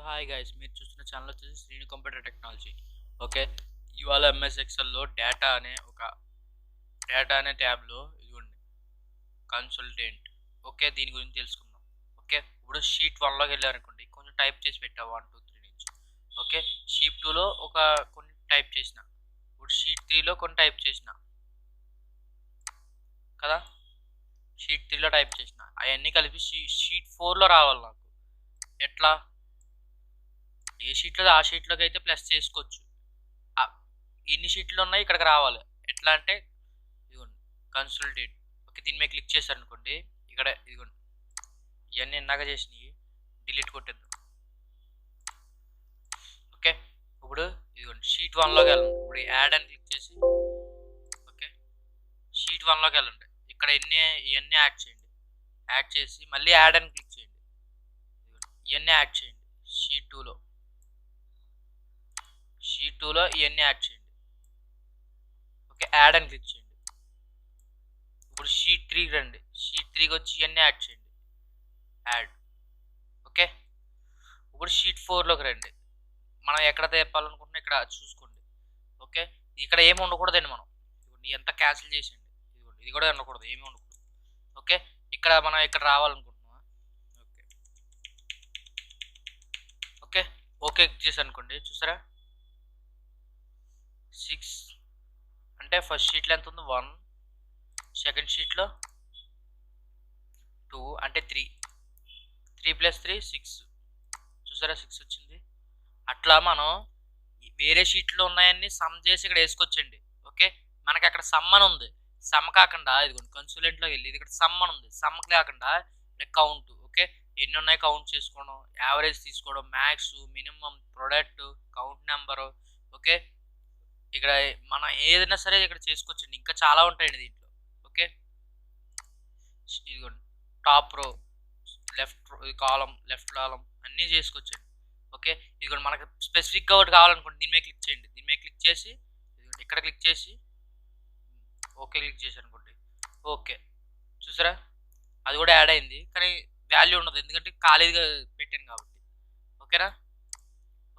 Hi guys, మీరు చూస్తున్న channel వచ్చేసి శ్రీను కంప్యూటర్ టెక్నాలజీ. ఓకే, ఇవాళ ఎంఎస్ ఎక్సెల్లో డేటా అనే ట్యాబ్లో ఇదిగోండి కన్సల్టెంట్. ఓకే, దీని గురించి తెలుసుకుందాం. ఓకే, ఇప్పుడు షీట్ 1లోకి వెళ్ళారనుకోండి, కొంచెం టైప్ చేసి పెట్టా 1 2 3 నుంచి. ఓకే, షీట్ 2లో కొన్ని టైప్ చేసిన, ఇప్పుడు షీట్ 3లో కొన్ని టైప్ చేసిన కదా. షీట్ 3లో టైప్ చేసిన అవన్నీ కలిపి షీట్ 4లో రావాలి నాకు. ఎట్లా? ఏ షీట్లో ఆ షీట్లోకి అయితే ప్లస్ చేసుకోవచ్చు. ఎన్ని షీట్లు ఉన్నాయి ఇక్కడికి రావాలి. ఎట్లా అంటే ఇదిగోండి కన్సల్టేట్. ఓకే, దీని మీద క్లిక్ చేశారు అనుకోండి, ఇక్కడ ఇదిగోండి ఇవన్నీ ఇందాక చేసినవి డిలీట్ కొట్టేద్దాం. ఓకే, ఇప్పుడు ఇదిగోండి షీట్ 1లోకి వెళ్ళండి. ఇప్పుడు యాడ్ అని క్లిక్ చేసి ఓకే షీట్ 1లోకి వెళ్ళండి. ఇక్కడ ఇవన్నీ యాడ్ చేయండి. యాడ్ చేసి మళ్ళీ యాడ్ అని క్లిక్ చేయండి. ఇవన్నీ యాడ్ చేయండి. షీట్ 2లో ఇవన్నీ యాడ్ చేయండి. ఓకే, యాడ్ అని క్లిక్ చేయండి. ఇప్పుడు షీట్ 3కి రండి. షీట్ 3కి వచ్చి ఇవన్నీ యాడ్ చేయండి. యాడ్. ఓకే, ఇప్పుడు షీట్ 4లోకి రండి. మనం ఎక్కడ తెప్పాలనుకుంటున్నా ఇక్కడ చూసుకోండి. ఓకే, ఇక్కడ ఏమి ఉండకూడదండి. మనం ఎంత క్యాన్సిల్ చేసేయండి. ఇది కూడా ఉండకూడదు, ఏమి ఉండకూడదు. ఓకే, మనం ఇక్కడ రావాలనుకుంటున్నాం. ఓకే ఓకే ఓకే క్లిక్ చేసి అనుకోండి. చూసారా 6 అంటే ఫస్ట్ షీట్లో ఎంత ఉంది 1, సెకండ్ షీట్లో 2 అంటే 3 + 3 6. చూసారా 6 వచ్చింది. అట్లా మనం వేరే షీట్లో ఉన్నాయన్నీ సమ్ చేసి ఇక్కడ వేసుకొచ్చండి. ఓకే, మనకి అక్కడ సమ్ అని ఉంది. సమ్ కాకుండా ఇదిగోండి కన్సూలెంట్లోకి వెళ్ళి ఇక్కడ సమ్ అని ఉంది. సమ్ కాకుండా కౌంట్. ఓకే, ఎన్ని ఉన్నాయి కౌంట్ చేసుకోవడం, యావరేజ్ తీసుకోవడం, max, minimum, product, count number. Okay, ఇక్కడ మనం ఏదైనా సరే ఇక్కడ చేసుకోవచ్చండి. ఇంకా చాలా ఉంటాయండి దీంట్లో. ఓకే, ఇదిగోండి టాప్ రో, లెఫ్ట్ కాలం, లెఫ్ట్ కాలం అన్నీ చేసుకోవచ్చండి. ఓకే, ఇదిగోండి మనకు స్పెసిఫిక్గా ఒకటి కావాలనుకోండి, దీని మీద క్లిక్ చేయండి. దీని మీద క్లిక్ చేసి ఇక్కడ క్లిక్ చేసి ఓకే క్లిక్ చేసి అనుకోండి. ఓకే, చూసారా అది కూడా యాడ్ అయింది, కానీ వాల్యూ ఉండదు ఎందుకంటే ఖాళీగా పెట్టాను కాబట్టి. ఓకేనా?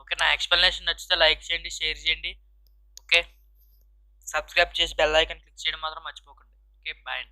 ఓకే, నా ఎక్స్ప్లెనేషన్ నచ్చితే లైక్ చేయండి, షేర్ చేయండి. ఓకే, సబ్స్క్రైబ్ చేసి బెల్ ఐకాన్ క్లిక్ చేయడం మాత్రం మర్చిపోకండి. ఓకే, బాయ్ అండి.